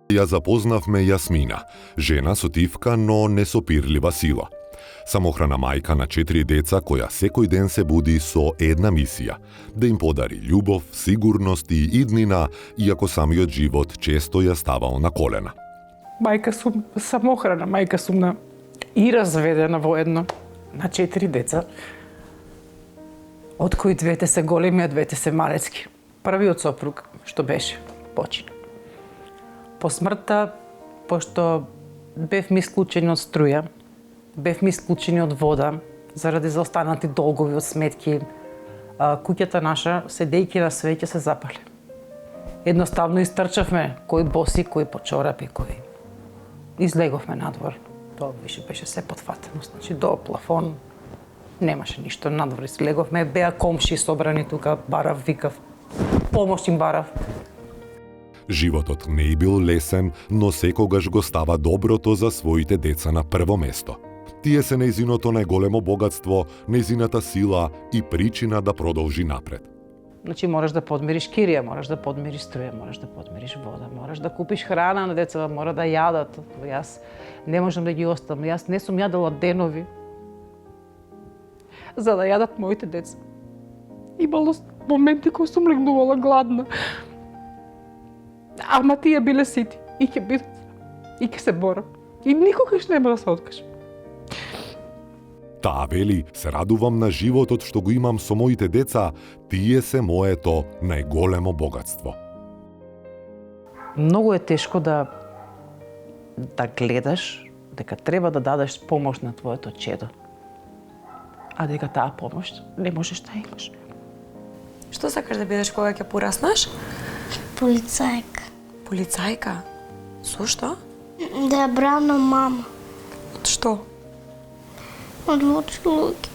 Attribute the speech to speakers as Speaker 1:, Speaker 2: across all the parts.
Speaker 1: Ја запознавме Јасмина, жена со тивка, но несопирлива сила. Самохрана мајка на 4 деца која секој ден се буди со една мисија – да им подари љубов, сигурност и иднина, иако самиот живот често ја ставал на колена.
Speaker 2: Мајка сум самохрана, мајка сум и разведена воедно на 4 деца, од кои двете се големи, а двете се малецки. Првиот сопруг, што беше, почина. По смртта, пошто бевме исклучени од струја, бевме исклучени од вода, заради заостанати долгови од сметки, куќата наша, седејќи на свеќе, се запали. Едноставно истрчавме, кој боси, кој по чорапи, кој излеговме надвор. Тоа више беше се потфатено, значи до плафон немаше ништо надвор, излеговме, беа комши собрани тука, барав, викав, помош им барав.
Speaker 1: Животот не бил лесен, но секогаш го става доброто за своите деца на прво место. Тие се нејзиното најголемо богатство, нејзината сила и причина да продолжи напред.
Speaker 2: Значи мораш да подмириш кирија, мораш да подмириш струја, мораш да подмириш вода, мораш да купиш храна на децата, мора да јадат. Јас не можам да ги оставам, јас не сум јадела денови за да јадат моите деца. Имало моменти кои сум легнувала гладна. Ама тие биле сити и ќе бидат и ќе се борам. И никогаш нема да се откажам.
Speaker 1: Таа вели, се радувам на животот што го имам со моите деца, тие се моето најголемо богатство.
Speaker 2: Многу е тешко да гледаш дека треба да дадеш помош на твоето чедо. А дека таа помош не можеш да имаш.
Speaker 3: Што сакаш да бидеш кога ќе пораснеш?
Speaker 4: Полицајка.
Speaker 3: Полицајка? Зошто?
Speaker 4: Да ја бранам мама
Speaker 3: Од што?
Speaker 4: од лоши луѓе.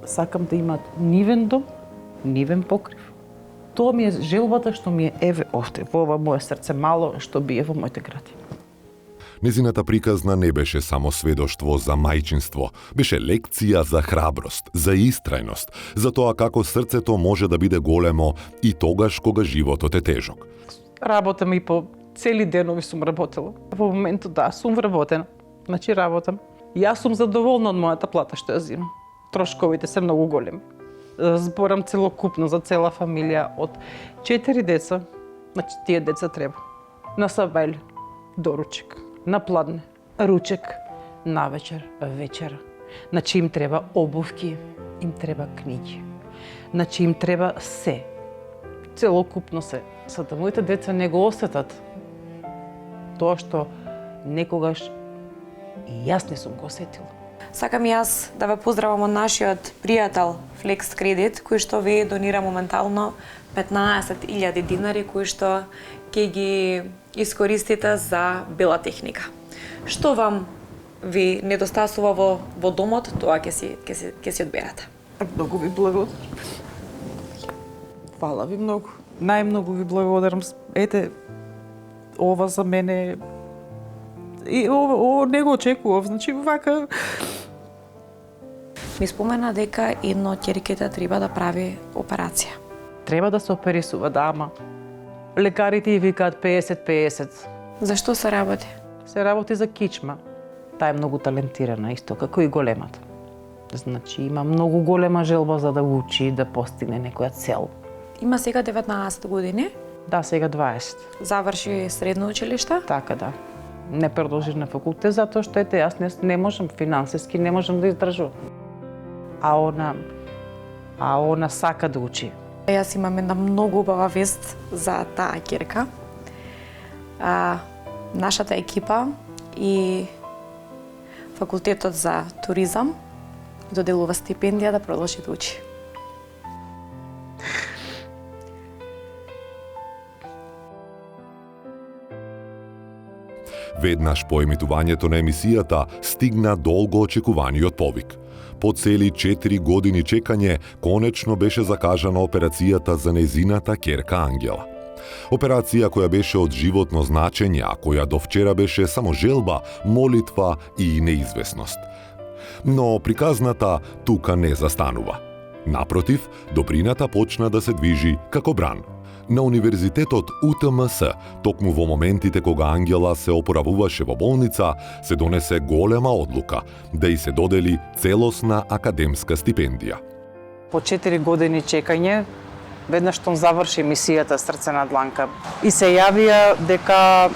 Speaker 2: Сакам да имат нивен дом, нивен покрив. Тоа ми е желбата што ми е еве овде, во ова моје срце мало што бие во моите гради.
Speaker 1: Незината приказна не беше само сведоштво за мајчинство, беше лекција за храброст, за истрајност, за тоа како срцето може да биде големо и тогаш кога животот е тежок.
Speaker 2: Работам и по цели денови сум работела. Во моментот да, сум вработена. Значи работам. Јас сум задоволна од мојата плата што ја земам. Трошковите се многу големи. Зборам целокупно за цела фамилија од 4 деца. Значи тие деца треба на сабајле, доручек, на пладне, ручек, навечер, вечера. Значи им треба обувки, им треба книги. Значи им треба се. Целокупно се. За да моите деца не го осетат тоа што некогаш и јас не сум го осетила.
Speaker 3: Сакам јас да ве поздравам од нашиот пријател Flex Credit, кој што ви донира моментално 15.000 динари, кои што ќе ги искористите за бела техника. Што вам ви недостасува во домот, тоа ќе си одберете.
Speaker 2: Многу ви благодарам. Фала ви многу. Најмногу ви благодарам. Ете, ова за мене и ова не го очекував. Значи вака
Speaker 3: Ми спомена дека едно од ќерките треба да прави операција.
Speaker 2: треба да се оперисува, да, ама лекарите и викаат 50-50.
Speaker 3: Зашто се работи?
Speaker 2: Се работи за кичма. Таа е многу талентирана, исто како и големата. Значи има многу голема желба за да учи, да постигне некоја цел.
Speaker 3: Има сега 19 години,
Speaker 2: Да, сега 20.
Speaker 3: заврши средно училиште.
Speaker 2: Така да. Не продолжи на факултет затоа што ете јас не можам финансиски, не можам да издржувам. А она сака да учи.
Speaker 3: Јас имам една многу убава вест за таа ќерка. Нашата екипа и факултетот за туризам доделува стипендија да продолжи да учи.
Speaker 1: Веднаш по емитувањето на емисијата стигна долго очекуваниот повик. По цели 4 години чекање, конечно беше закажана операцијата за незината ќерка Ангела. Операција која беше од животно значење, а која до вчера беше само желба, молитва и неизвестност. Но приказната тука не застанува. Напротив, добрината почна да се движи како бран. На Универзитетот УТМС, токму во моментите кога Ангела се опоравуваше во болница, се донесе голема одлука да ѝ се додели целосна академска стипендија.
Speaker 2: По 4 години чекање, веднаш што заврши мисијата Срце на дланка и се јавија дека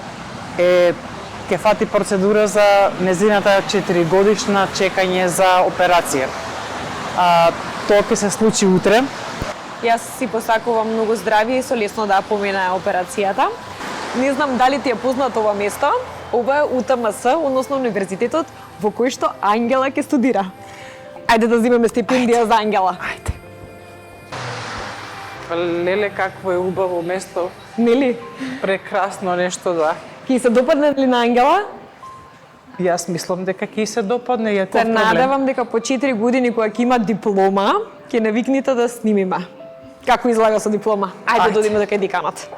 Speaker 2: ќе фати процедура за незината 4 годишна чекање за операција. Тоа ќе се случи утре.
Speaker 3: Јас си посакувам многу здравје и со лесно да помине операцијата. Не знам дали ти е познато ова место. Ова е УТМС, односно универзитетот во кој што Ангела ќе студира. Ајде да земеме стипендија за Ангела.
Speaker 2: Ајде. Леле, какво е убаво место.
Speaker 3: Нели?
Speaker 2: Прекрасно нешто, да.
Speaker 3: Ки се допадне ли на Ангела?
Speaker 2: Јас мислам дека ќе се допадне, ја
Speaker 3: Се
Speaker 2: проблем.
Speaker 3: надевам дека по 4 години кога ќе има диплома, ќе не викните да снимиме. Како излага со диплома? Ајде да одиме до кај деканот.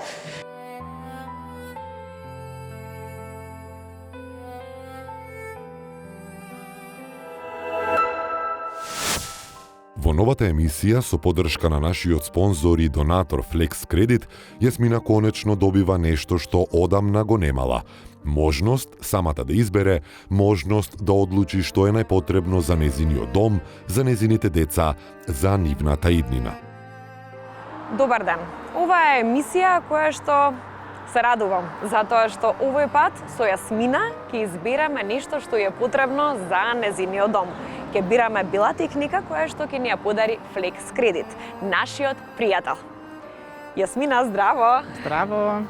Speaker 1: Во новата емисија, со поддршка на нашиот спонзор и донатор Flex Credit, Јасмина конечно добива нешто што одамна го немала. Можност самата да избере, можност да одлучи што е најпотребно за незиниот дом, за незините деца, за нивната иднина.
Speaker 3: Добар ден. Ова е емисија која што се радувам, затоа што овој пат со Јасмина ќе избереме нешто што е потребно за незиниот дом. Ќе бираме била техника која што ќе ни ја подари Flex Credit, нашиот пријател. Јасмина, здраво!
Speaker 2: Здраво.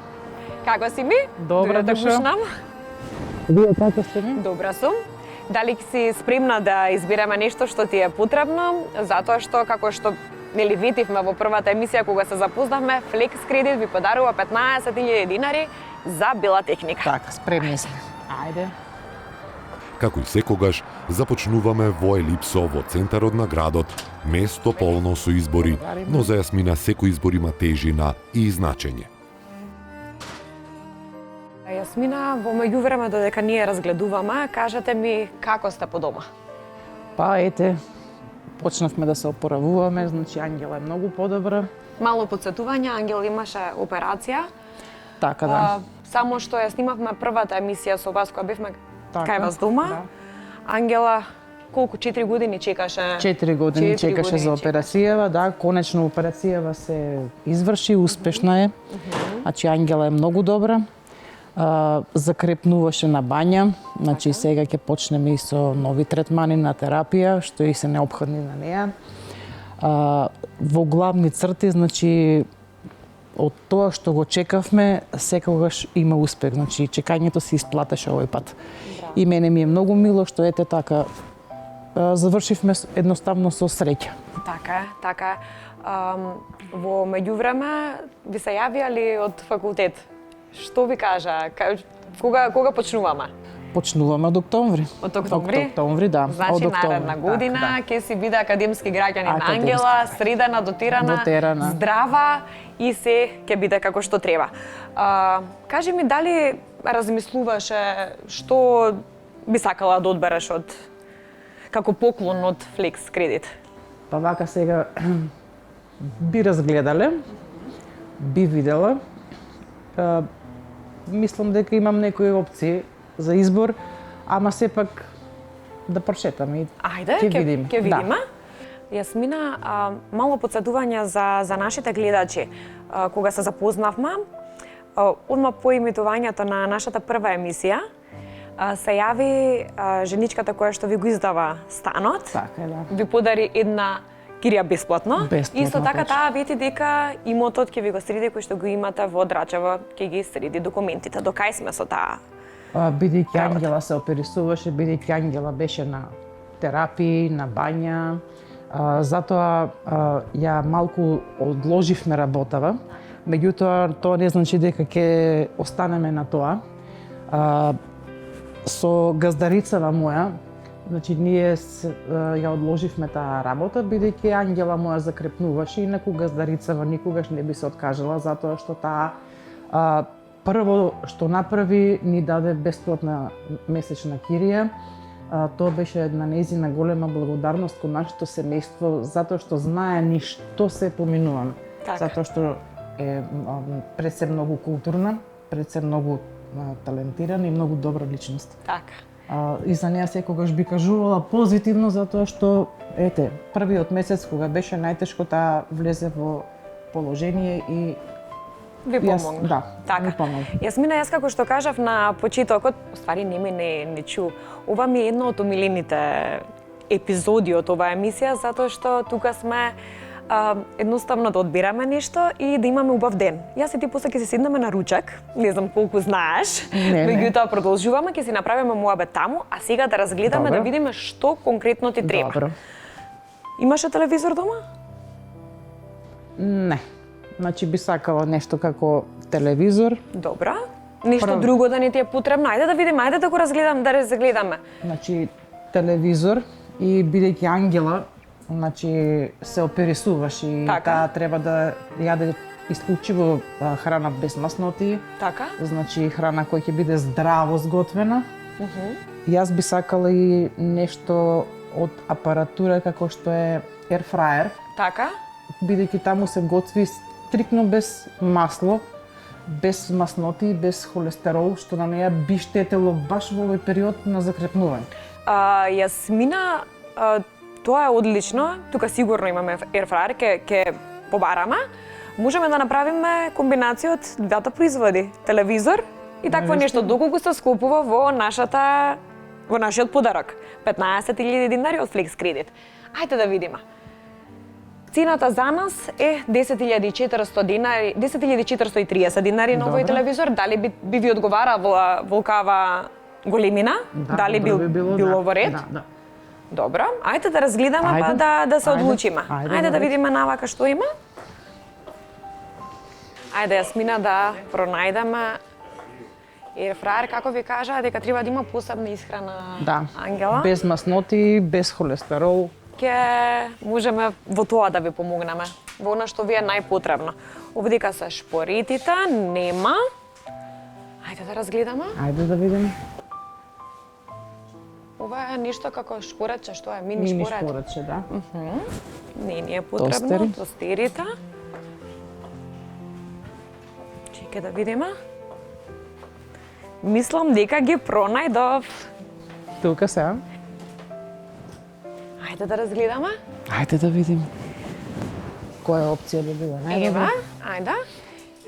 Speaker 3: Како си ми?
Speaker 2: Добре дошла. Вие како сте ми?
Speaker 3: Добра сум. Дали си спремна да избереме нешто што ти е потребно, затоа што како што нели ветивме во првата емисија кога се запознавме, Flex Credit ви подарува 15.000 динари за бела техника.
Speaker 2: Така, спремни сме. Ајде.
Speaker 1: Како и секогаш, започнуваме во Елипсо во центарот на градот, место полно со избори, но за Јасмина секој избор има тежина и значење.
Speaker 3: Јасмина, во меѓувреме додека ние разгледуваме, кажете ми како сте по дома?
Speaker 2: Па ете, почнавме да се опоравуваме, значи Ангела е многу подобра.
Speaker 3: Мало подсетување, Ангел имаше операција.
Speaker 2: Така да.
Speaker 3: Само што ја снимавме првата емисија со вас, која бевме
Speaker 2: Така,
Speaker 3: кај вас дома.
Speaker 2: да.
Speaker 3: Ангела колку 4 години чекаше?
Speaker 2: 4 години чекаше за операцијава, да, конечно операцијава се изврши, успешна е. Значи Ангела е многу добра. Закрепнуваше на бања, значи сега ќе почнеме и со нови третмани на терапија, што и се неопходни на неа. Во главни црти, значи од тоа што го чекавме, секогаш има успех. Значи чекањето се исплатеше овој пат. И мене ми е многу мило што ете така завршивме едноставно со среќа.
Speaker 3: Така е. Во меѓувреме ви се јавија од факултет? Што ви кажа? Кога почнуваме?
Speaker 2: Почнуваме од октомври.
Speaker 3: Од октомври?
Speaker 2: Од октомври, да.
Speaker 3: Значи
Speaker 2: од октомври.
Speaker 3: наредна година ќе си биде академски граѓанин на
Speaker 2: Академски.
Speaker 3: Ангела, средена, дотерана, здрава и се ќе биде како што треба. Кажи ми дали размислуваше што би сакала да одбереш од како поклон од Flex Credit?
Speaker 2: Па вака сега би разгледале, би видела. Мислам дека имам некои опции за избор, ама сепак да прошетаме и
Speaker 3: Ајде,
Speaker 2: ќе видим.
Speaker 3: Ќе видиме.
Speaker 2: Да.
Speaker 3: Јасмина, мало подсетување за нашите гледачи. Кога се запознавме, одма по емитувањето на нашата прва емисија, се јави женичката која што ви го издава станот,
Speaker 2: Така е, да.
Speaker 3: ви подари една кирија бесплатно.
Speaker 2: Бесплатно,
Speaker 3: Исто така
Speaker 2: точно.
Speaker 3: таа вети дека имотот ќе ви го среди кој што го имате во Драчево, ќе ги среди документите. До кај сме со таа?
Speaker 2: Бидејќи Ангела се оперисуваше, бидејќи Ангела беше на терапии, на бања, затоа ја малку одложивме работава. Меѓутоа, тоа не значи дека ќе останеме на тоа. со газдарицава моја, значи ние ја одложивме таа работа, бидејќи ангела моја закрепнуваше и неку газдарицава никогаш не би се откажала, затоа што таа прво што направи ни даде бесплатна месечна кирија. Тоа беше една нејзина голема благодарност кон нашето семејство, затоа што знае ни што се поминуваме.
Speaker 3: Така.
Speaker 2: Затоа што е пред се многу културна, пред се многу талентирана и многу добра личност.
Speaker 3: Така.
Speaker 2: И за неа секогаш би кажувала позитивно, затоа што, ете, првиот месец кога беше најтешко, таа влезе во положение и
Speaker 3: Ви помогна.
Speaker 2: Да,
Speaker 3: така.
Speaker 2: ми помогна.
Speaker 3: Јасмина, јас како што кажав на почетокот, уствари не чу. Ова ми е едно од омилените епизоди од оваа емисија, затоа што тука сме едноставно да одбираме нешто и да имаме убав ден. Јас и ти после ќе се седнеме на ручак, не знам колку знаеш, меѓутоа продолжуваме, ќе си направиме муабет таму, а сега да разгледаме
Speaker 2: Добро.
Speaker 3: да видиме што конкретно ти треба.
Speaker 2: Добро.
Speaker 3: Имаше телевизор дома?
Speaker 2: Не. Значи би сакала нешто како телевизор.
Speaker 3: Добра. Ништо друго да не ти е потребно. Ајде да видиме, ајде да го разгледаме.
Speaker 2: Значи телевизор и бидејќи ангела, значи се оперисуваш и
Speaker 3: Така.
Speaker 2: таа треба да јаде исклучиво храна без масноти,
Speaker 3: Така?
Speaker 2: значи храна која ќе биде здраво сготвена. Јас би сакала и нешто од апаратура како што е air fryer,
Speaker 3: Така?
Speaker 2: бидејќи таму се готви стрикно без масло, без масноти, без холестерол, што на неја би штетело баш во овој период на закрепнување.
Speaker 3: Јасмина, тоа е одлично. Тука сигурно имаме airfryer, ќе побараме. Можеме да направиме комбинација од двата производи, телевизор и такво нешто, доколку се скопува во нашиот подарок. 15.000 динари од Flex Credit. Ајде да видиме. Цената за нас е 10.400 динари, 10.430 динари на овој
Speaker 2: Добро.
Speaker 3: телевизор. Дали би ви одговарала волкава големина? Дали било во ред?
Speaker 2: Да.
Speaker 3: Добро, ајде да разгледаме па
Speaker 2: Ајде.
Speaker 3: да се
Speaker 2: Ајде.
Speaker 3: одлучиме.
Speaker 2: Ајде,
Speaker 3: Ајде да
Speaker 2: добре.
Speaker 3: видиме навака што има. Ајде Јасмина да пронајдеме airfryer, како ви кажа, дека треба да има посебна исхрана
Speaker 2: Да.
Speaker 3: Ангела.
Speaker 2: Без масноти, без холестерол.
Speaker 3: Ке можеме во тоа да ви помогнеме, во она што ви е најпотребно. Овдека се шпоритите, нема. Ајде да разгледаме.
Speaker 2: Ајде да видиме.
Speaker 3: Ова е нешто како шпоретче, што е мини
Speaker 2: Мини
Speaker 3: шпорет.
Speaker 2: шпоретче, да.
Speaker 3: Не е потребно.
Speaker 2: Тостери.
Speaker 3: Тостерите. Чекај да видиме. Мислам дека ги пронајдов.
Speaker 2: Тука се.
Speaker 3: Ајде да разгледаме.
Speaker 2: Ајде да видиме. Која опција би била
Speaker 3: Ева,
Speaker 2: најдобра?
Speaker 3: ајде.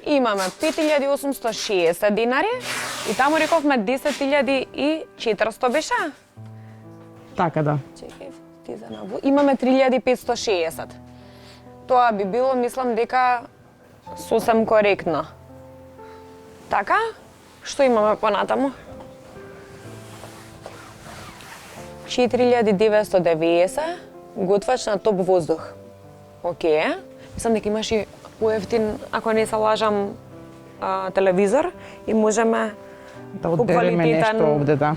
Speaker 3: Имаме 5.860 динари и таму рековме 10.400 беше.
Speaker 2: Така да.
Speaker 3: Чекај, ти за наву. Имаме 3.560. Тоа би било, мислам дека сосем коректно. Така? Што имаме понатаму? 4.990 готвач на топ воздух. Океј. Мислам дека имаш и поевтин, ако не се лажам, телевизор и можеме
Speaker 2: Да одбереме нешто овде, да.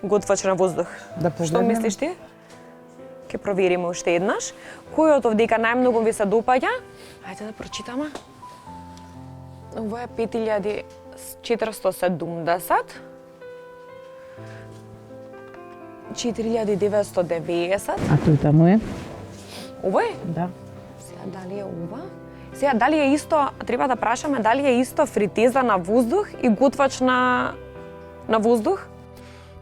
Speaker 3: готвач на воздух.
Speaker 2: Да
Speaker 3: Што
Speaker 2: погледнеме.
Speaker 3: мислиш ти? Ке провериме уште еднаш. Кој од овдека најмногу ви се допаѓа? Ајде да прочитаме. Ова е 5.470. 4.990.
Speaker 2: А тој таму е?
Speaker 3: Ова е?
Speaker 2: Да.
Speaker 3: Сега дали е ова? Сега дали е исто, треба да прашаме дали е исто фритеза на воздух и готвач на воздух?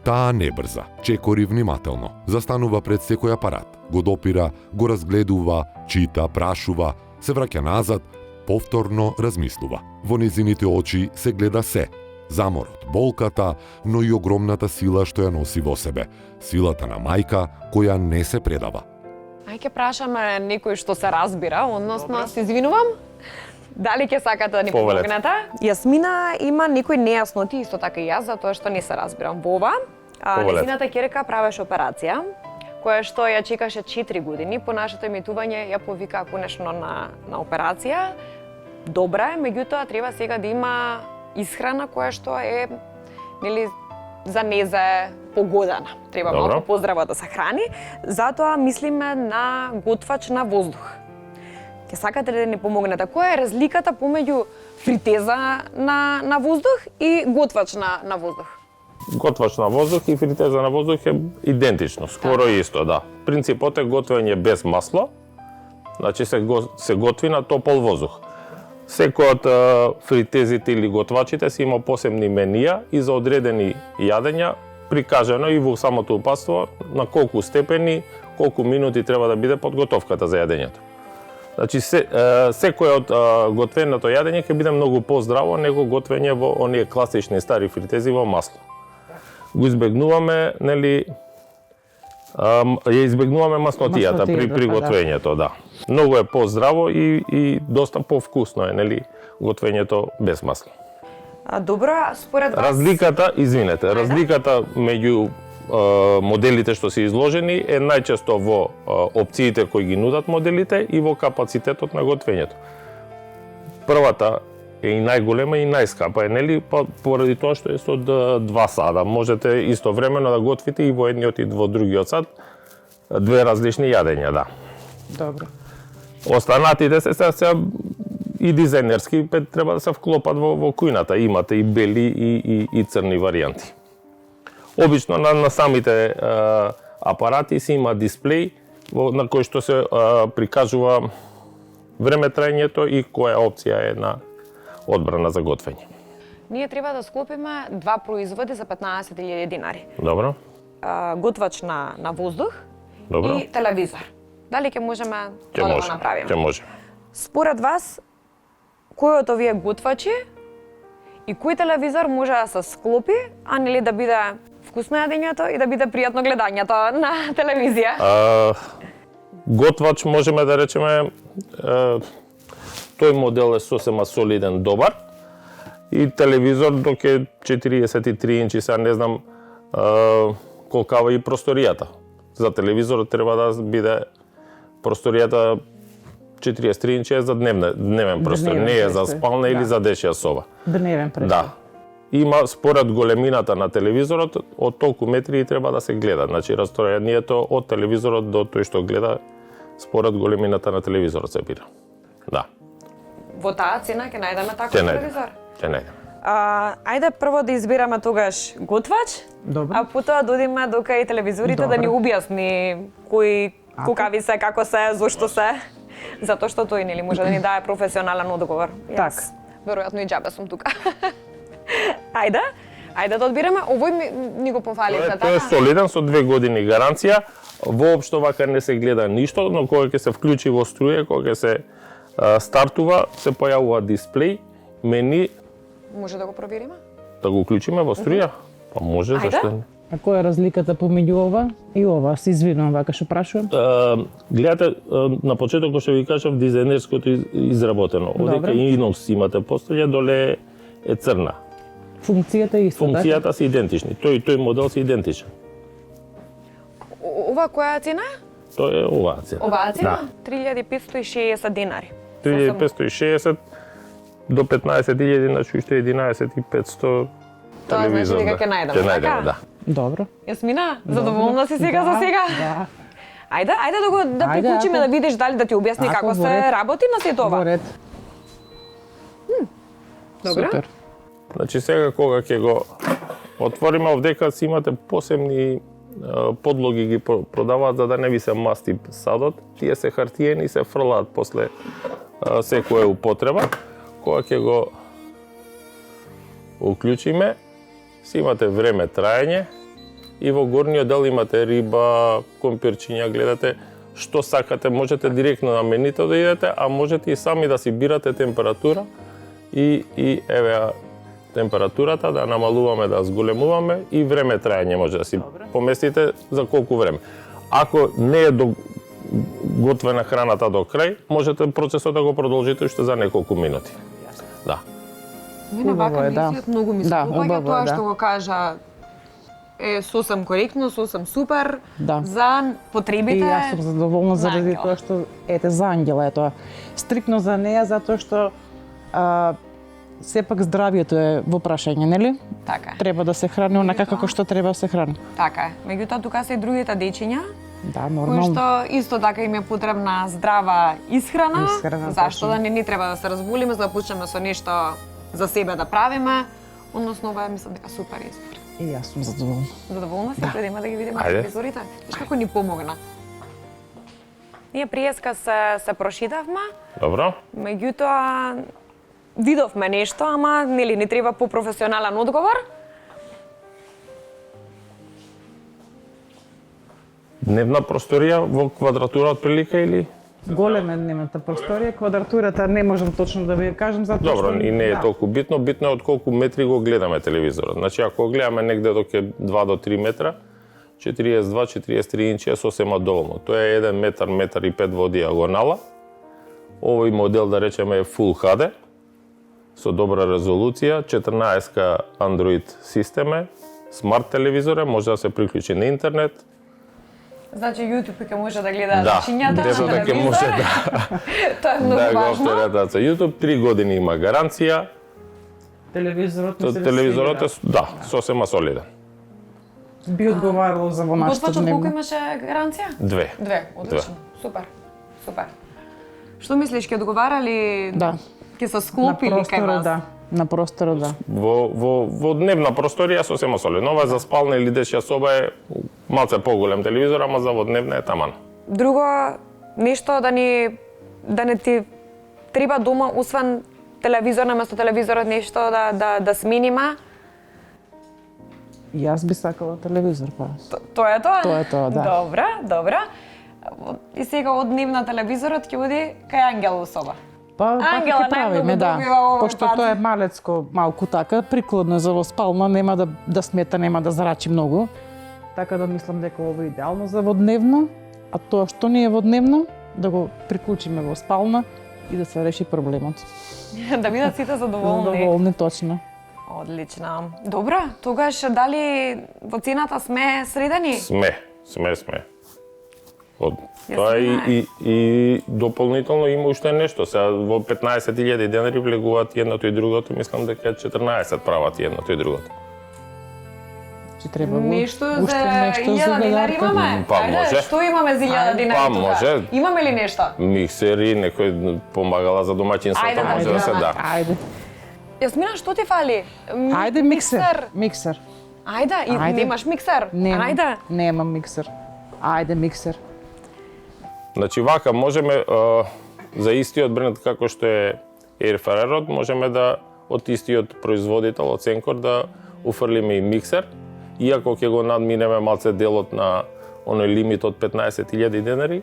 Speaker 1: Таа не брза, чекори внимателно, застанува пред секој апарат, го допира, го разгледува, чита, прашува, се враќа назад, повторно размислува. Во незините очи се гледа се. Заморот, болката, но и огромната сила што ја носи во себе. Силата на мајка која не се предава.
Speaker 3: Ај ке прашаме некој што се разбира, односно се извинувам. Дали ќе сакате да ни помогнете? Јасмина има некои нејасноти, исто така и јас, затоа што не се разбирам во ова. Незината ќерка правеше операција, која што ја чекаше 4 години. По нашето емитување ја повика конечно на операција. Добра е, меѓутоа треба сега да има исхрана која што е, нели, за незе погодена. Треба
Speaker 5: Добро.
Speaker 3: малку поздраво да се храни, затоа мислиме на готвач на воздух. Ќе сакате ли да ни помогнете? Која е разликата помеѓу фритеза на воздух и готвач на воздух?
Speaker 5: Готвач на воздух и фритеза на воздух е идентично, скоро исто, да. Принципот е готвење без масло, значи се готви на топол воздух. Секој од фритезите или готвачите си има посебни менија и за одредени јадења прикажано и во самото упатство на колку степени, колку минути треба да биде подготовката за јадењето. Значи секој од готвеното јадење ќе биде многу поздраво него готвење во оние класични стари фритези во масло. Го избегнуваме, нели, ја избегнуваме маснотијата при готвењето, да. Многу е поздраво и доста повкусно е, нели, готвењето без масло.
Speaker 3: Добро, според вас...
Speaker 5: Разликата меѓу моделите што се изложени е најчесто во опциите кои ги нудат моделите и во капацитетот на готвењето. Првата е и најголема и најскапа е, нели, поради тоа што е со 2 сада. Можете истовремено да готвите и во едниот и во другиот сад две различни јадења, да.
Speaker 2: Добро.
Speaker 5: Останатите се и дизајнерски треба да се вклопат во кујната. Имате и бели и црни варијанти. Обично на самите апарати си има дисплеј на кој што се прикажува време траењето и која опција е на одбрана за готвење.
Speaker 3: Ние треба да склопиме 2 производи за 15.000 динари.
Speaker 5: Добро.
Speaker 3: Готвач на воздух
Speaker 5: Добро.
Speaker 3: и телевизор. Дали ќе можеме да го направиме?
Speaker 5: Ќе може.
Speaker 3: Според вас, кој од овие готвачи и кој телевизор може да се склопи, а нели да биде вкусно јадењето и да биде пријатно гледањето на телевизија?
Speaker 5: Готвач можеме да речеме тој модел е сосема солиден, добар. И телевизор док е 43 инчи, сега не знам колкава и просторијата. За телевизор треба да биде просторијата 43 инчи е за дневен простор, не е за спална или за дечја соба.
Speaker 2: Дневен простор.
Speaker 5: Да. Има според големината на телевизорот, од толку метри треба да се гледа. Значи растојанието од телевизорот до тој што гледа според големината на телевизорот се бира. Да.
Speaker 3: Во таа цена ќе најдеме таков телевизор?
Speaker 5: Ќе најдеме.
Speaker 3: Ајде прво да избираме тогаш готвач,
Speaker 2: Добро.
Speaker 3: а потоа додиме до кај телевизорите да ни објасни кои кукави се, како се, зошто се. Затоа што тој нели може да ни даде професионален одговор.
Speaker 2: Так.
Speaker 3: Веројатно и џабе сум тука. Ајде да одбираме. Овој ни го пофалите, така?
Speaker 5: Тој е солиден со 2 години гаранција. Воопшто вака не се гледа ништо, но кога ќе се вклучи во струја, кога ќе се стартува, се појавува дисплеј, мени.
Speaker 3: Може да го провериме?
Speaker 5: Да го уклучиме во струја? Па може, зашто не?
Speaker 2: А која е разликата помеѓу ова и ова? Се извинувам, вака што прашувам.
Speaker 5: Гледате, на почетокот што ви кажав, дизајнерското изработено. Одека инокс имате постоја, доле е црна.
Speaker 2: Функцијата е иста,
Speaker 5: Функцијата се идентични. Тој модел се идентичен.
Speaker 3: Ова која цена е?
Speaker 5: Тоа е оваа цена.
Speaker 3: Оваа цена?
Speaker 5: Да.
Speaker 3: 3560 динари.
Speaker 5: 3560 до 15.000, значи уште 11.500
Speaker 3: Тоа
Speaker 5: телевизор.
Speaker 3: значи дека ќе најдеме,
Speaker 5: Ќе најдеме,
Speaker 3: така?
Speaker 5: да.
Speaker 2: Добро.
Speaker 3: Јасмина, задоволна си сега за сега?
Speaker 2: Да.
Speaker 3: Ајде да приклучиме да видиш дали да ти објасни
Speaker 2: Ако
Speaker 3: како
Speaker 2: во
Speaker 3: се
Speaker 2: ред.
Speaker 3: работи на сето ова.
Speaker 2: Во ред.
Speaker 3: Добро.
Speaker 2: Супер.
Speaker 5: Значи сега кога ќе го отвориме овдека си имате посебни подлоги ги продаваат за да не ви се масти садот. Тие се хартиени и се фрлаат после секоја употреба. Кога ќе го уклучиме, си имате време траење и во горниот дел имате риба, компирчиња, гледате што сакате, можете директно на менито да идете, а можете и сами да си бирате температура и еве температурата да намалуваме, да зголемуваме и време траење може да си поместите за колку време. Ако не е готвена храната до крај, можете процесот да го продолжите уште за неколку минути. Да.
Speaker 3: Мене вака
Speaker 2: Убаво е, да.
Speaker 3: мислиот многу ми се
Speaker 2: Да,
Speaker 3: допаѓа
Speaker 2: убаво е,
Speaker 3: тоа
Speaker 2: да.
Speaker 3: што го кажа е сосем коректно, сосем супер
Speaker 2: Да.
Speaker 3: за потребите.
Speaker 2: И јас сум задоволна заради
Speaker 3: на
Speaker 2: тоа што ете за Ангела е тоа. Стрикно за неја затоа што Сепак здравието е во прашање, нели?
Speaker 3: Така е.
Speaker 2: Треба да се храни онака како што треба да се храни.
Speaker 3: Така е. Меѓутоа тука се и другите дечиња,
Speaker 2: Да,
Speaker 3: кои
Speaker 2: нормално.
Speaker 3: што исто така им е потребна здрава исхрана.
Speaker 2: Исхрана,
Speaker 3: Зашто
Speaker 2: точно.
Speaker 3: да не треба да се разболиме, за да почнеме со нешто за себе да правиме. Односно, ова е мислам дека супер избор.
Speaker 2: И јас сум задоволна.
Speaker 3: Задоволна си, гледаме да ги видиме
Speaker 5: Ајде.
Speaker 3: телевизорите. Знаеш како ни помогна? Ние приеска се прошитавме,
Speaker 5: Добро.
Speaker 3: меѓутоа видовме нешто, ама нели ни треба по-професионален одговор.
Speaker 5: Дневна просторија во квадратура отприлика или?
Speaker 2: Голема е дневната просторија, квадратурата не можам точно да ви кажам затоа
Speaker 5: Добро,
Speaker 2: што
Speaker 5: и не е
Speaker 2: да.
Speaker 5: толку битно, битно е од колку метри го гледаме телевизорот. Значи, ако го гледаме негде до 2 до 3 метра, 42-43 инчи е сосема доволно. Тоа е 1 метар, метар и 5 во диагонала. Овој модел, да речеме, е Full HD, со добра резолуција, 14-ка Android системе, смарт телевизор, може да се приклучи на интернет.
Speaker 3: Значи YouTube ќе може да гледа
Speaker 5: Да,
Speaker 3: дечињата на
Speaker 5: детето ќе
Speaker 3: телевизор.
Speaker 5: може да
Speaker 3: Тоа е многу
Speaker 5: да го
Speaker 3: важно.
Speaker 5: оперетат со YouTube, 3 години има гаранција.
Speaker 2: Телевизорот не се
Speaker 5: Телевизорот е,
Speaker 2: разсега.
Speaker 5: да, сосема солиден.
Speaker 2: Би одговарало за во нашата
Speaker 3: Господ, колку
Speaker 2: дневна.
Speaker 3: имаше гаранција?
Speaker 5: 2.
Speaker 3: Две, одлично. Супер. Супер. Што мислиш, ќе одговарали?
Speaker 2: Да.
Speaker 3: Ќе се
Speaker 2: На
Speaker 3: склопили кај
Speaker 2: просторот,
Speaker 3: вас?
Speaker 2: да. На просторот, да.
Speaker 5: Во дневна просторија сосема солидно. Ова за спална или дечја соба е малце поголем телевизор, ама за во дневна е таман.
Speaker 3: Друго нешто да не ти треба дома освен телевизор наместо телевизорот нешто да сменима.
Speaker 2: Јас би сакала телевизор, па.
Speaker 3: Тоа е тоа?
Speaker 2: Тоа е тоа, да.
Speaker 3: Добра, добра. И сега од дневна телевизорот ќе оди кај Ангел соба.
Speaker 2: Па
Speaker 3: Ангела
Speaker 2: ќе правиме,
Speaker 3: најмногу
Speaker 2: да.
Speaker 3: добива овој
Speaker 2: Пошто
Speaker 3: пат.
Speaker 2: тоа е малецко, малку така, прикладно е за во спална, нема да смета, нема да зарачи многу. Така да мислам дека ова е идеално за водневна, а тоа што не е водневна, да го приклучиме во спална и да се реши проблемот.
Speaker 3: Да бидат сите задоволни.
Speaker 2: Задоволни, точно.
Speaker 3: Одлично. Добро, тогаш дали во цената сме средени?
Speaker 5: Сме.
Speaker 3: Ја
Speaker 5: Тоа
Speaker 3: знаеме.
Speaker 5: и дополнително има уште нешто. Сега во 15.000 денари влегуваат едното и другото, мислам дека 14 прават едното и другото.
Speaker 2: Че треба го
Speaker 3: Нешто за
Speaker 2: уште нешто
Speaker 3: 1000 динари
Speaker 2: додарка.
Speaker 3: имаме?
Speaker 5: Па,
Speaker 3: Ајде,
Speaker 5: може.
Speaker 3: Што имаме за 1000 динари
Speaker 5: Па,
Speaker 3: тука?
Speaker 5: може.
Speaker 3: Имаме ли нешто?
Speaker 5: Миксери, некој помагала за домаќинството,
Speaker 3: Ајде,
Speaker 5: може да се да.
Speaker 2: Ајде.
Speaker 3: Јасмина, што ти фали?
Speaker 2: Ајде миксер. Миксер.
Speaker 3: Ајде, и
Speaker 2: Ајде.
Speaker 3: немаш миксер? Ајде.
Speaker 2: Немам миксер. Ајде миксер.
Speaker 5: Значи вака можеме за истиот бренд како што е Air Fryer, можеме да од истиот производител од Сенкор да уфрлиме и миксер, иако ќе го надминеме малце делот на оној лимит од 15.000 денари,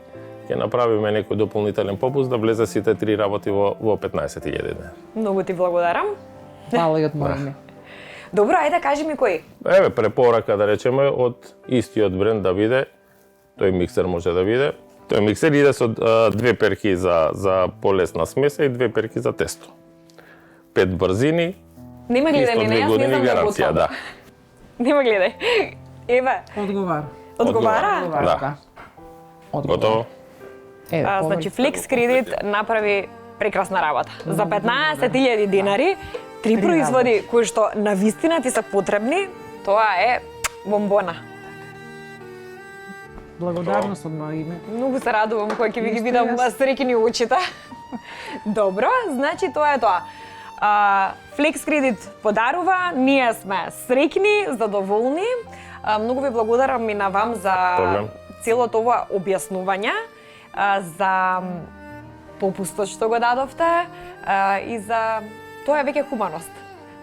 Speaker 5: ќе направиме некој дополнителен попуст да влезе сите три работи во 15.000 денари.
Speaker 3: Многу ти благодарам.
Speaker 2: Фала и од моје име.
Speaker 3: Добро, ајде кажи ми кој.
Speaker 5: Еве препорака да речеме од истиот бренд да биде, тој миксер може да биде. Тој миксер иде со 2 перки за полесна смеса и 2 перки за тесто. 5 брзини,
Speaker 3: Нема гледај
Speaker 5: исто
Speaker 3: ли,
Speaker 5: 2
Speaker 3: не, јас не
Speaker 5: години
Speaker 3: знам да
Speaker 5: гаранција,
Speaker 3: готвам.
Speaker 5: да.
Speaker 3: Нема гледај. Еве,
Speaker 2: Одговара.
Speaker 3: одговара?
Speaker 5: Да.
Speaker 2: Одговара.
Speaker 5: Готово.
Speaker 2: Еве,
Speaker 3: Значи Flex Credit направи прекрасна работа. За 15.000 динари, три производи кои што навистина ти се потребни, тоа е бомбона.
Speaker 2: благодарност од моје име.
Speaker 3: Многу се радувам кога ќе ви ги
Speaker 2: Исто
Speaker 3: видам
Speaker 2: јас.
Speaker 3: среќни очите. Добро, значи тоа е тоа. Flex Credit подарува, ние сме среќни, задоволни. Многу ви благодарам и на вам за
Speaker 5: Проблем.
Speaker 3: целото ова објаснување, за попустот што го дадовте и за тоа е веќе хуманост.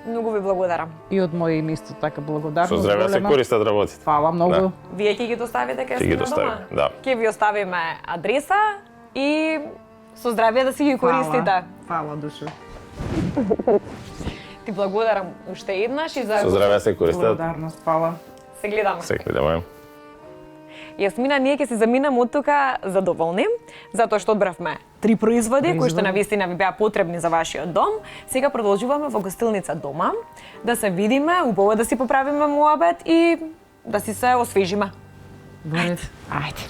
Speaker 3: Многу ви благодарам.
Speaker 2: И од моје име исто така благодарност.
Speaker 5: Со здраве се
Speaker 2: голема.
Speaker 5: користат работите.
Speaker 2: Фала многу.
Speaker 5: Да.
Speaker 3: Вие ќе ги доставите кај
Speaker 5: Ќе ги
Speaker 3: сме
Speaker 5: доставиме,
Speaker 3: дома?
Speaker 5: да.
Speaker 3: Ќе ви оставиме адреса и со здравје да си ги користите.
Speaker 2: Фала душа.
Speaker 3: Ти благодарам уште еднаш и за
Speaker 5: Со здраве се користат.
Speaker 2: Благодарност, фала.
Speaker 3: се гледаме.
Speaker 5: Се гледаме.
Speaker 3: Јасмина, ние ќе се заминеме од тука задоволни, затоа што одбравме три производи кои што навистина ви беа потребни за вашиот дом. Сега продолжуваме во гостилница дома, да се видиме, убаво да си поправиме муабет и да си се освежиме.
Speaker 2: Ајде. Ајде.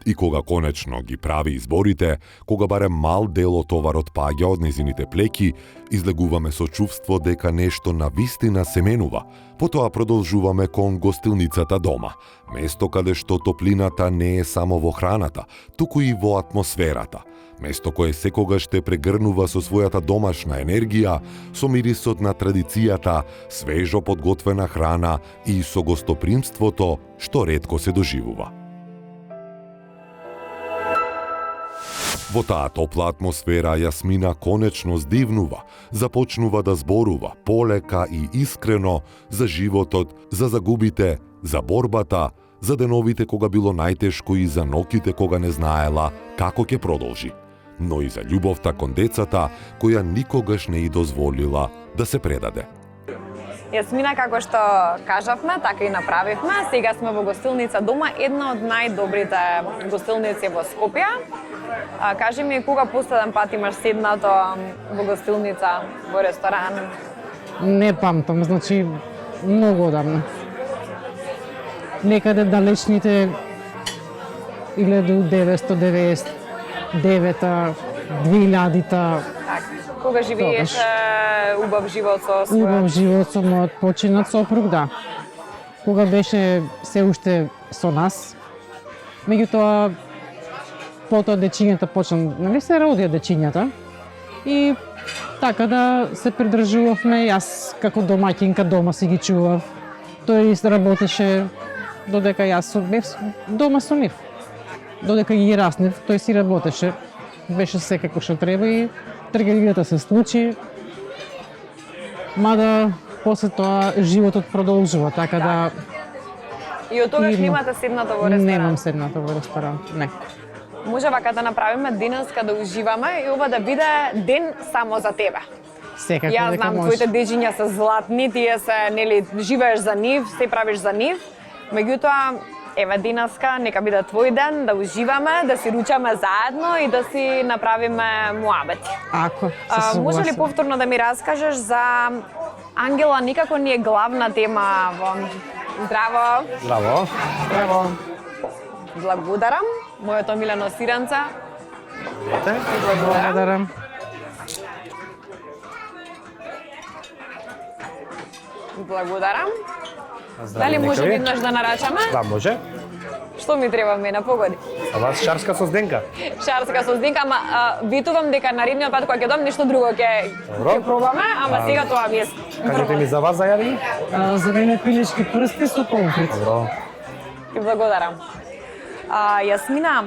Speaker 1: И кога конечно ги прави изборите, кога барем мал дел од товарот паѓа од незините плеки, излегуваме со чувство дека нешто навистина се менува. Потоа продолжуваме кон гостилницата дома, место каде што топлината не е само во храната, туку и во атмосферата. Место кое секогаш те прегрнува со својата домашна енергија, со мирисот на традицијата, свежо подготвена храна и со гостопримството што ретко се доживува. Во таа топла атмосфера Јасмина конечно здивнува, започнува да зборува полека и искрено за животот, за загубите, за борбата, за деновите кога било најтешко и за ноќите кога не знаела како ќе продолжи, но и за љубовта кон децата која никогаш не и дозволила да се предаде.
Speaker 3: Јасмина, како што кажавме, така и направивме. Сега сме во гостилница дома, една од најдобрите гостилници во Скопје. Кажи ми, кога последен пат имаш седнато во гостилница, во ресторан?
Speaker 2: Не памтам, значи многу одамна. Некаде далечните 1999-та, 2000-та.
Speaker 3: Кога живееше убав живот со својот?
Speaker 2: Убав живот со мојот починат сопруг, да. Кога беше се уште со нас. Меѓутоа, потоа дечињата почна, нали се родија дечињата. И така да се придржувавме, јас како домаќинка дома си ги чував. Тој работеше додека јас бев дома со нив. Додека ги раснев, тој си работеше. Беше се како што треба и трагедијата се случи. Мада после тоа животот продолжува, така да.
Speaker 3: И од тогаш немате седнато во ресторан?
Speaker 2: Немам седнато во ресторан, не.
Speaker 3: Може вака да направиме денеска да уживаме и ова да биде ден само за тебе.
Speaker 2: Секако
Speaker 3: Јас
Speaker 2: дека
Speaker 3: знам,
Speaker 2: може.
Speaker 3: твоите дежиња се златни, тие се, нели, живееш за нив, се правиш за нив. Меѓутоа, еве денеска, нека биде твој ден, да уживаме, да си ручаме заедно и да си направиме муабети.
Speaker 2: Ако, се согласам.
Speaker 3: Може ли повторно да ми раскажеш за Ангела, никако не е главна тема во... Здраво!
Speaker 6: Здраво.
Speaker 2: Браво.
Speaker 3: Благодарам, моето милено сиренце.
Speaker 2: Благодарам.
Speaker 3: Благодарам.
Speaker 6: Здраво,
Speaker 3: Дали може
Speaker 6: нека ви.
Speaker 3: веднаш да нарачаме?
Speaker 6: Да, може.
Speaker 3: Што ми треба мене, погоди?
Speaker 6: А вас шарска со зденка.
Speaker 3: Шарска со здинка, ама витувам дека наредниот пат кога ќе дом нешто друго ќе пробаме, ама сега тоа ми е.
Speaker 6: Кажете ми за вас зајави.
Speaker 2: За мене пилешки прсти со помфрит.
Speaker 6: Добро.
Speaker 3: Ти благодарам. Јасмина,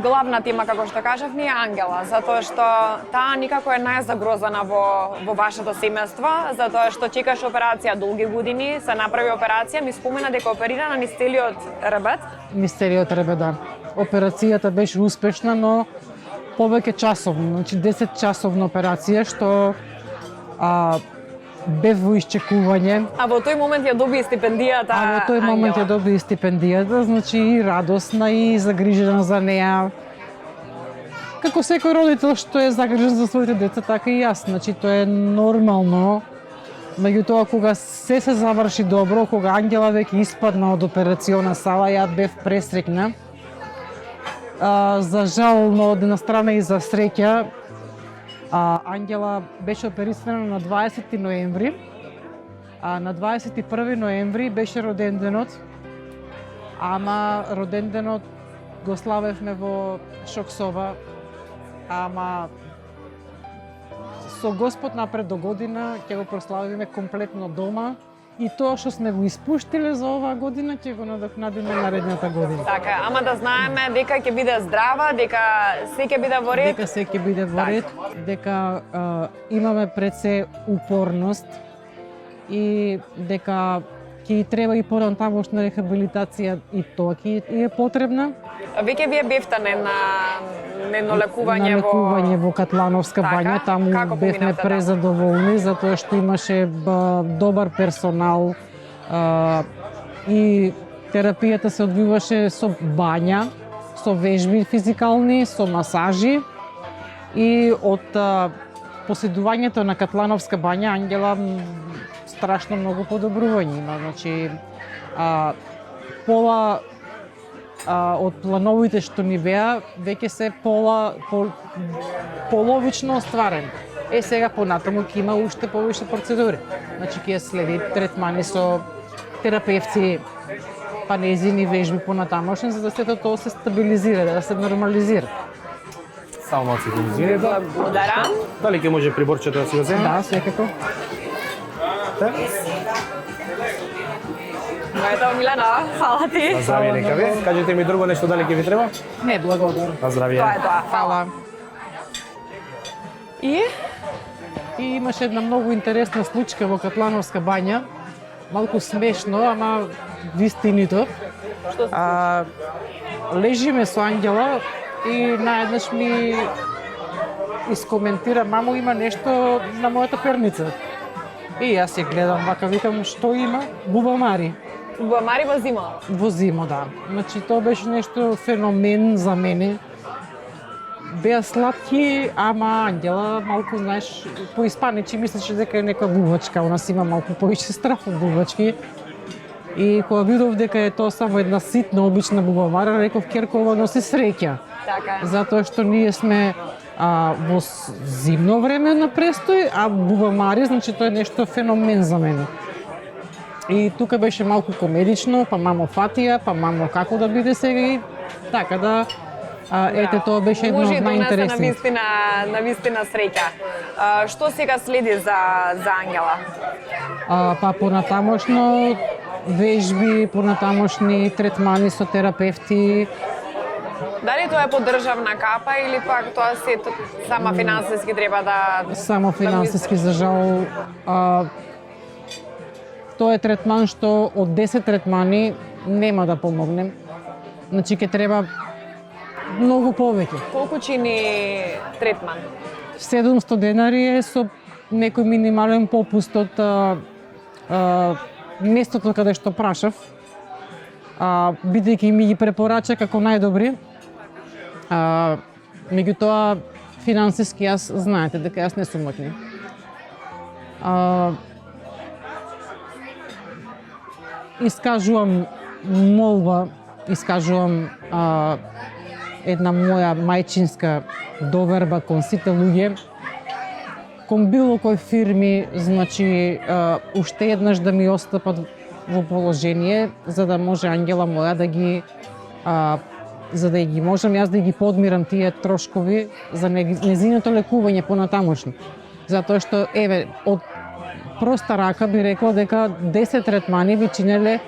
Speaker 3: главна тема, како што кажав, ни е Ангела, затоа што таа никако е најзагрозена во вашето семејство, затоа што чекаш операција долги години, се направи операција, ми спомена дека оперирана низ целиот ребет.
Speaker 2: Мистериот ребе, да. Операцијата беше успешна, но повеќе часовно, значи 10 часовна операција, што бев во исчекување.
Speaker 3: А во тој момент ја доби стипендијата.
Speaker 2: А во тој момент ја
Speaker 3: Ангела.
Speaker 2: доби стипендијата, значи и радосна и загрижена за неа. Како секој родител што е загрижен за своите деца, така и јас. Значи тоа е нормално. Меѓутоа кога се заврши добро, кога Ангела веќе испадна од операциона сала, ја бев пресреќна. За жал, но од една страна и за среќа, Ангела беше оперисана на 20 ноември, а на 21 ноември беше роден денот, ама роден денот го славевме во Шоксова, ама со Господ напред до година ќе го прославиме комплетно дома и тоа што сме го испуштиле за оваа година ќе го надокнадиме наредната година.
Speaker 3: Така, ама да знаеме дека ќе биде здрава, дека се ќе биде во ред.
Speaker 2: Дека се ќе биде во ред, дека имаме пред се упорност и дека ќе треба и понатамошна рехабилитација и тоа ќе е потребна.
Speaker 3: Веќе вие бевте на едно лекување
Speaker 2: на лекување во Катлановска
Speaker 3: Така,
Speaker 2: бања, таму
Speaker 3: како
Speaker 2: бевме
Speaker 3: поминавте таму?
Speaker 2: презадоволни затоа што имаше добар персонал и терапијата се одвиваше со бања, со вежби физикални, со масажи и од поседувањето на Катлановска бања Ангела страшно многу подобрување има, значи пола од плановите што ни беа, веќе се половично остварен. Сега понатаму ќе има уште повише процедури. Значи ќе следи третмани со терапевти, па незини вежби понатамошни, за да сето тоа се стабилизира, да се нормализира.
Speaker 6: Само малце ќе извинете.
Speaker 3: Благодарам.
Speaker 6: Дали ќе може приборчето да си го земе?
Speaker 2: Да, секако.
Speaker 3: Ето, Милена, фала ти.
Speaker 6: На здравје нека ви. Кажете ми друго нешто дали ќе ви треба?
Speaker 2: Не, благодарам.
Speaker 6: На здравје.
Speaker 3: Тоа е тоа.
Speaker 2: Фала.
Speaker 3: И?
Speaker 2: И имаше една многу интересна случка во Катлановска бања. Малку смешно, ама вистинито.
Speaker 3: Што се
Speaker 2: Лежиме со Ангела и наеднаш ми искоментира: мамо, има нешто на мојата перница. И јас ја гледам вака, викам: што има? Бубамари.
Speaker 3: Бубамари во зима.
Speaker 2: Во зимо, да. Значи, тоа беше нешто феномен за мене. Беа сладки, ама Ангела малку, знаеш, по испаничи мислеше дека е нека бубачка. Она си има малку повише страф од бубачки. И кога видов дека е тоа само една ситна, обична бубамара, реков: керко, ова носи среќа.
Speaker 3: Така е.
Speaker 2: Затоа што ние сме во зимно време на престој, а бубамари, значи тоа е нешто феномен за мене. И тука беше малку комедично, па мамо фатија, па мамо како да биде сега и така да. Ете, тоа беше едно од најинтересните.
Speaker 3: Може и на вистина среќа. Што сега следи за Ангела?
Speaker 2: Па понатамошно вежби, понатамошни третмани со терапевти.
Speaker 3: Дали тоа е по државна капа или пак тоа се сама финансиски треба да...
Speaker 2: Само финансиски, за жал. Тоа е третман што од 10 третмани нема да помогнем. Значи ќе треба многу повеќе.
Speaker 3: Колку чини третман?
Speaker 2: 700 денари е со некој минимален попуст од местото каде што прашав, бидејќи ми ги препорача како најдобри. Меѓутоа, финансиски јас знаете дека јас не сум моќни. Искажувам молба, искажувам една моја мајчинска доверба кон сите луѓе, кон било кој фирми, значи уште еднаш да ми остапат во положение, за да може Ангела моја да ги за да ги можам јас да ги подмирам тие трошкови за незиното лекување понатамошно. Затоа што, еве, од проста рака би рекла дека 10 третмани ви чинеле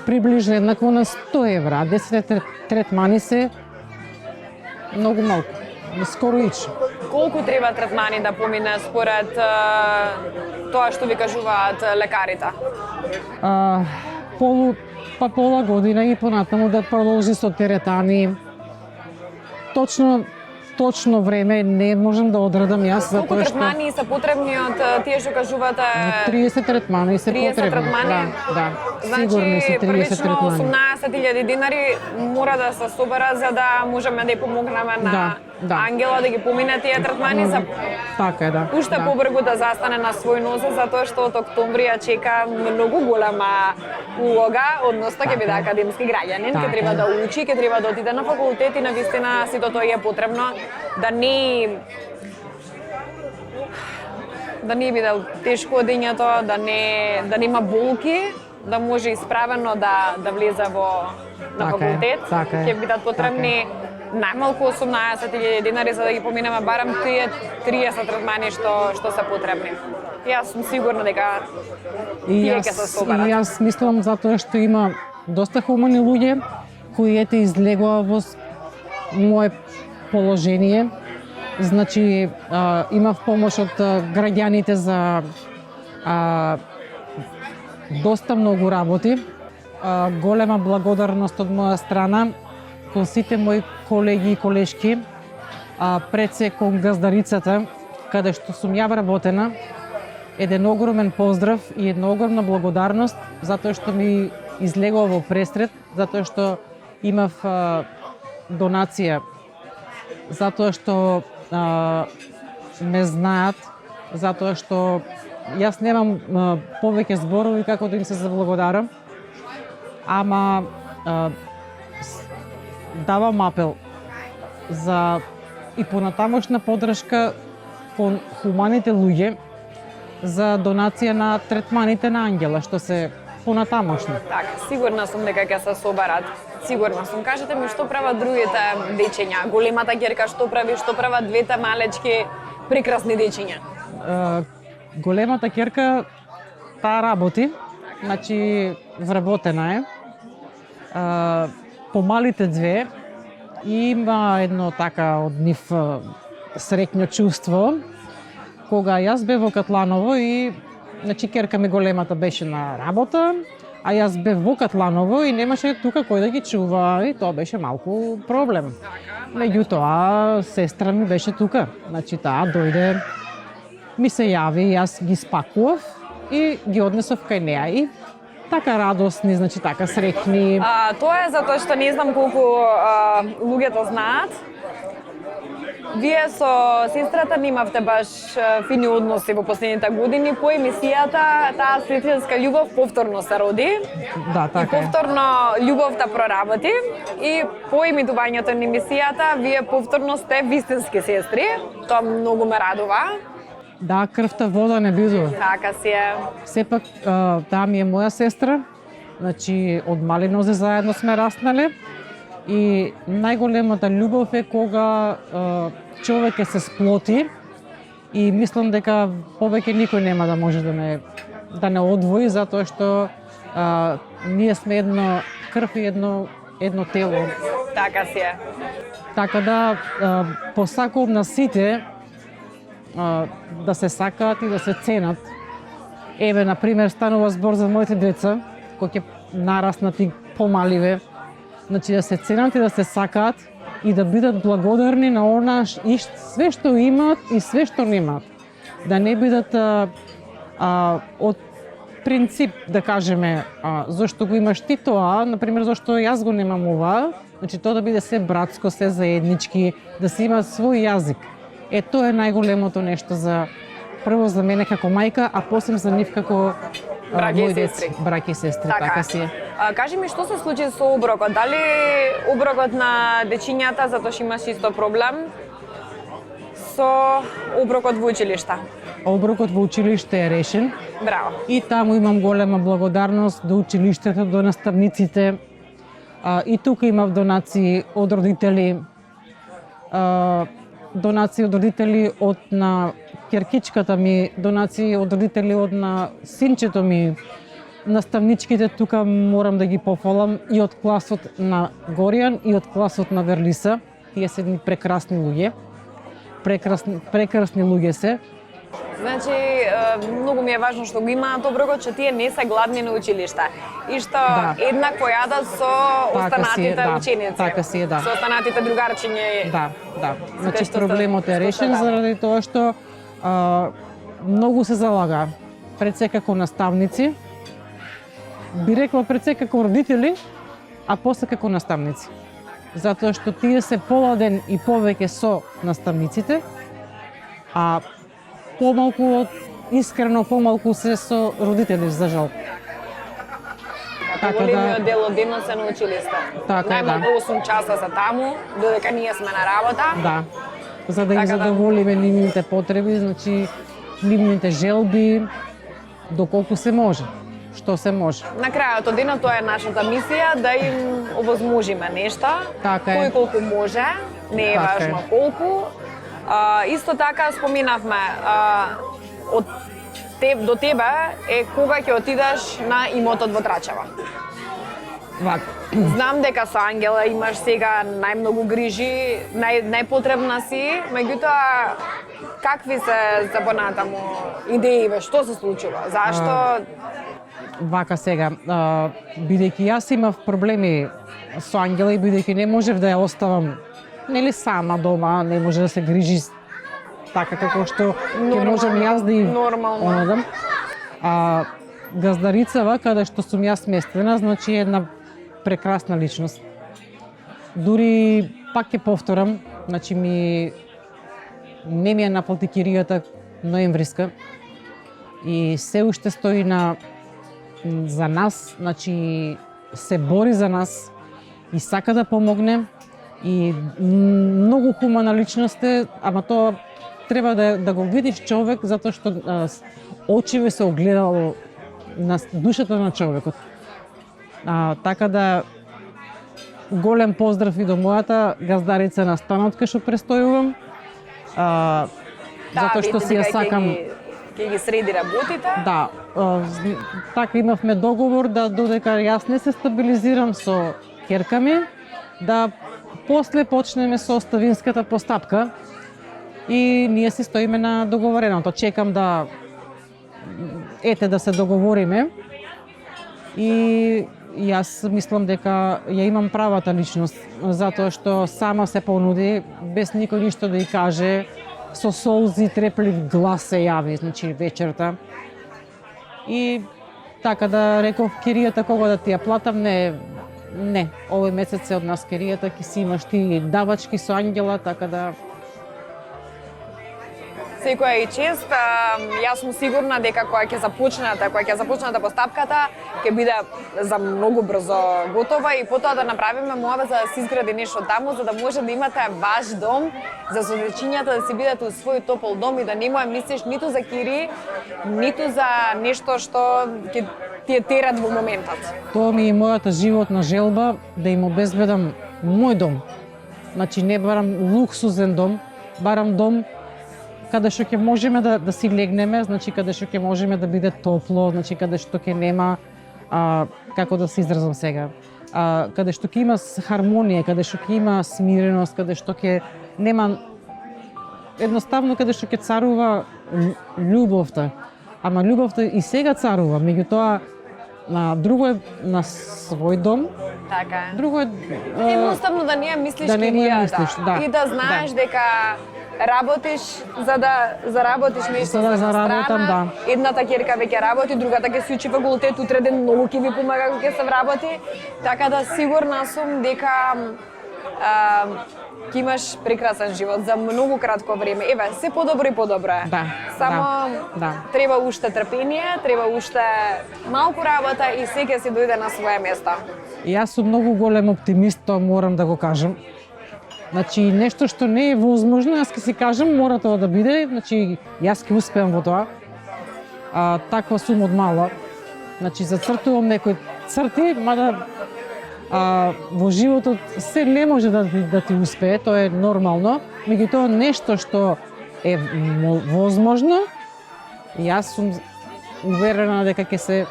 Speaker 2: приближно еднакво на 100 евра, а 10 третмани се многу малку, скоро ич.
Speaker 3: Колку треба третмани да помине според тоа што ви кажуваат лекарите?
Speaker 2: Пола година и понатаму да продолжи со теретани. Точно време не можам да одредам јас, затоа што...
Speaker 3: Колку третмани се потребни од тие што кажувате?
Speaker 2: 30 третмани се
Speaker 3: 30
Speaker 2: потребни.
Speaker 3: третмани?
Speaker 2: Да, сигурно се 30
Speaker 3: првично
Speaker 2: третмани.
Speaker 3: 18.000 динари мора да се собера за да можеме да ја помогнеме на Ангела да ги помине тие третмани за
Speaker 2: така е, да.
Speaker 3: уште побрзо да застане на свој нозе, затоа што од октомври ја чека многу голема улога, односно ќе биде академски граѓанин, ќе треба да учи, ќе треба да отиде на факултет и навистина сето тоа е потребно да не биде тешко одењето, да не има болки, да може исправено да влезе на факултет. Ќе бидат потребни најмалку 18.000 динари за да ги поминеме барем тие 30 третмани што се потребни. Јас сум сигурна дека тие ќе се соберат.
Speaker 2: И јас мислам затоа што има доста хумани луѓе кои ете излегува во моје положение. Значи, имав помош од граѓаните за доста многу работи. Голема благодарност од моја страна кон сите мои колеги и колешки, пред се кон газдарицата, каде што сум ја вработена, еден огромен поздрав и една огромна благодарност затоа што ми излегува во пресред, затоа што имав донација, затоа што ме знаат, затоа што јас немам повеќе зборови како да им се заблагодарам, ама давам апел за и понатамошна поддршка кон хуманите луѓе за донација на третманите на ангела, што се понатамошни.
Speaker 3: Така, сигурна сум дека ќе се соберат. Сигурна сум. Кажете ми што прават другите дечиња? Големата ќерка што прави, што прават двете малечки прекрасни дечиња?
Speaker 2: Големата ќерка таа работи, значи вработена е. Помалите две има едно така од нив среќно чувство. Кога јас бев во Катланово и значи ќерка ми големата беше на работа, а јас бев во Катланово и немаше тука кој да ги чува и тоа беше малку проблем. Меѓутоа сестра ми беше тука, значи таа дојде, ми се јави, јас ги спакував и ги однесов кај неа и така радосни, значи така среќни.
Speaker 3: Тоа е затоа што не знам колку луѓето знаат. Вие со сестрата немавте баш фини односи во последните години. По емисијата таа сестринска љубов повторно се роди.
Speaker 2: Да, така е.
Speaker 3: Повторно љубовта проработи и по емитувањето на емисијата вие повторно сте вистински сестри. Тоа многу ме радува.
Speaker 2: Да, крвта вода не бидува.
Speaker 3: Така си е.
Speaker 2: Сепак таа ми е моја сестра. Значи од мали нозе заедно сме раснале. И најголемата љубов е кога човек се сплоти и мислам дека повеќе никој нема да може да не одвои затоа што ние сме едно крв и едно тело.
Speaker 3: Така си е.
Speaker 2: Така да посакувам на сите да се сакаат и да се ценат. Еве, например, станува збор за моите деца, кои ќе нараснат и помаливе. Значи да се ценат и да се сакаат и да бидат благодарни на она и све што имаат и све што немаат. Да не бидат од принцип, да кажеме, зашто го имаш ти тоа, например, зашто јас го немам ова, значи тоа да биде се братско, се заеднички, да се има свој јазик. Тоа е најголемото нешто прво за мене како мајка, а после за нив како мои деца, браќа и сестри, така си е.
Speaker 3: Кажи ми што се случи со оброкот? Дали оброкот на дечињата, затоа што имаш исто проблем со оброкот во училишта?
Speaker 2: Оброкот во училиште е решен.
Speaker 3: Браво.
Speaker 2: И таму имам голема благодарност до училиштето, до наставниците. И тука имав донации од родители. Донации од родители од на ќеркичката ми, донации од родители од на синчето ми. Наставничките тука морам да ги пофалам и од класот на Горијан и од класот на Верлиса. Тие се едни прекрасни луѓе. Прекрасни луѓе се.
Speaker 3: Значи, многу ми е важно што го имаат оброкот, што тие не се гладни на училишта и што еднакво јадат со останатите ученици.
Speaker 2: Така си е, да.
Speaker 3: Со останатите другарчиња.
Speaker 2: Да. Значи проблемот е решен заради тоа што многу се залага пред се како наставници, би рекла пред се како родители, а после како наставници. Затоа што тие се поладен и повеќе со наставниците, а помалку, искрено помалку се со родители, за жал.
Speaker 3: Така големиот дел од денот се на училиште.
Speaker 2: Така е, да.
Speaker 3: Најмалку 8 часа се таму, додека ние сме на работа.
Speaker 2: Да. За да им задоволиме нивните потреби, значи нивните желби, доколку се може. Што се може.
Speaker 3: На крајот од денот тоа е нашата мисија, да им овозможиме нешто, кој колку може, не е важно колку. Исто така споминавме, до тебе е кога ќе отидеш на имотот во Трачева. Знам дека со Ангела имаш сега најмногу грижи, најпотребна си, меѓутоа какви се за понатаму идеи, што се случува, зашто?
Speaker 2: Вака сега, бидејќи јас имав проблеми со Ангела и бидејќи не можев да ја оставам нели сама дома, не може да се грижи така како што ќе можам јас да онадам. Газдарицава, каде што сум јас сместена, значи една прекрасна личност. Дури пак ќе повторам, значи не ми е наплати киријата ноемвриска и се уште стои за нас, значи се бори за нас и сака да помогне и многу хумана личност е, ама тоа треба да го видиш човек затоа што очиве се огледало на душата на човекот. Така да голем поздрав и до мојата газдарица на станот кај што престојувам. Затоа што си ја сакам.
Speaker 3: Ќе ги среди работите?
Speaker 2: Да, така имавме договор да додека јас не се стабилизирам со ќерка ми, да после почнеме со оставинската постапка и ние си стоиме на договореното. Чекам да се договориме и јас мислам дека ја имам правата личност, затоа што сама се понуди, без никој ништо да ја каже, со солзи, треплив глас се јави, значи вечерта. И така да реков, киријата кога да ти ја платам, не, овој месец е од нас киријата, ќе си имаш ти давачки со ангела, така да...
Speaker 3: Секоја и чест, јас сум сигурна дека кога ќе започната постапката, ќе биде за многу брзо готова и потоа да направиме муавет за да се изгради нешто таму, за да може да имате ваш дом, за содечињата да си бидете у свој топол дом и да не му мислиш ниту за кири, ниту за нешто што ќе ти е терат во моментот.
Speaker 2: Тоа ми е мојата животна желба, да им обезбедам мој дом. Значи не барам луксузен дом, барам дом каде што ќе можеме да си легнеме, значи каде што ќе можеме да биде топло, значи каде што ќе нема, како да се изразам сега, каде што ќе има хармонија, каде што ќе има смиреност, каде што ќе нема, едноставно каде што ќе царува љубовта. Ама љубовта и сега царува, меѓутоа друго е на свој дом.
Speaker 3: Така е.
Speaker 2: Друго е
Speaker 3: едноставно да не ја мислиш киријата и да знаеш дека работиш за да заработиш нешто за страна. Едната ќерка веќе работи, другата ќе се учи факултет, утре ден многу ќе ви помага кога ќе се вработи. Така да сигурна сум дека ќе имаш прекрасен живот за многу кратко време. Еве, се подобро и подобро е. Само треба уште трпение, треба уште малку работа и се ќе се дојде на свое место.
Speaker 2: Јас сум многу голем оптимист, тоа морам да го кажам. Значи, нешто што не е возможно, јас ќе си кажам, мора тоа да биде, значи, јас ќе успеам во тоа. Таква сум од мала. Значи, зацртувам некои црти, мада во животот се не може да ти успее, тоа е нормално. Меѓутоа, нешто што е возможно, јас сум уверена дека ќе се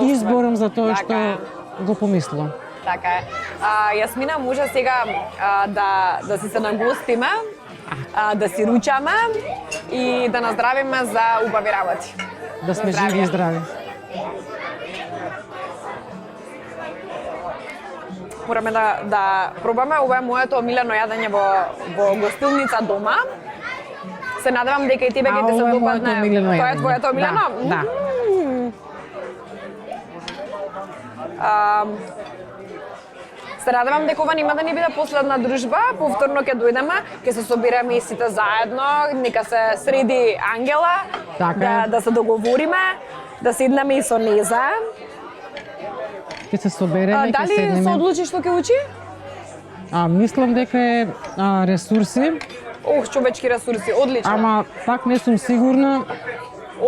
Speaker 2: изборам за тоа што го помислам.
Speaker 3: Така е. Јасмина, може сега да си се нагостиме, да си ручаме и да наздравиме за убави работи.
Speaker 2: Да сме живи и здрави.
Speaker 3: Мораме да пробаме, ова е моето омилено јадење во гостилница дома. Се надевам дека и тебе ќе ти се допадне. Тоа е твоето омилено?
Speaker 2: Да.
Speaker 3: Се радевам дека ова нема да ни биде последна дружба, повторно ќе дојдеме, ќе се собираме и сите заедно, нека се среди Ангела, да се договориме, да седнеме и со Неза.
Speaker 2: Ќе се собереме, ќе седнеме.
Speaker 3: Дали се одлучи што ќе учи?
Speaker 2: Мислам дека е ресурси.
Speaker 3: Човечки ресурси, одлично.
Speaker 2: Ама пак не сум сигурна.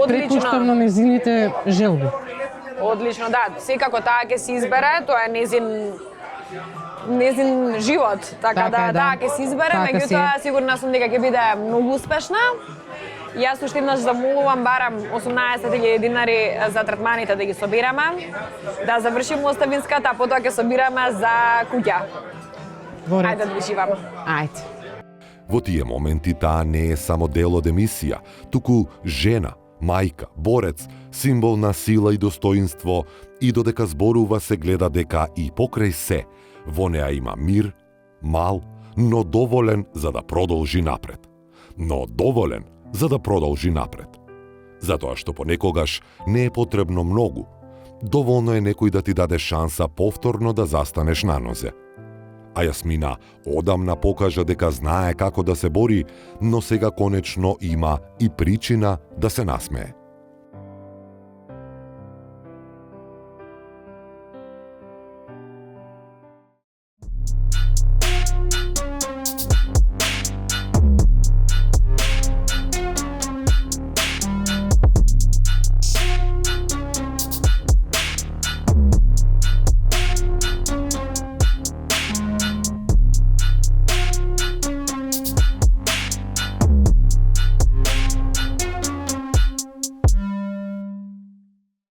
Speaker 2: Препуштам на незините желби.
Speaker 3: Одлично, да. Секако таа ќе се избере, тоа е незин живот, така да ќе се избере, меѓутоа сигурна сум дека ќе биде многу успешна. Јас уште еднаш замолувам, барам 18.000 динари за третманите да ги собираме, да завршиме оставинската, а потоа ќе собираме за куќа. Ајде да живееме.
Speaker 2: Ајде.
Speaker 1: Во тие моменти таа не е само дел од емисија, туку жена, мајка, борец, символ на сила и достоинство и додека зборува се гледа дека и покрај се, во неа има мир, мал, но доволен за да продолжи напред. Но доволен за да продолжи напред. Затоа што понекогаш не е потребно многу. Доволно е некој да ти даде шанса повторно да застанеш на нозе. А Јасмина одамна покажа дека знае како да се бори, но сега конечно има и причина да се насмее.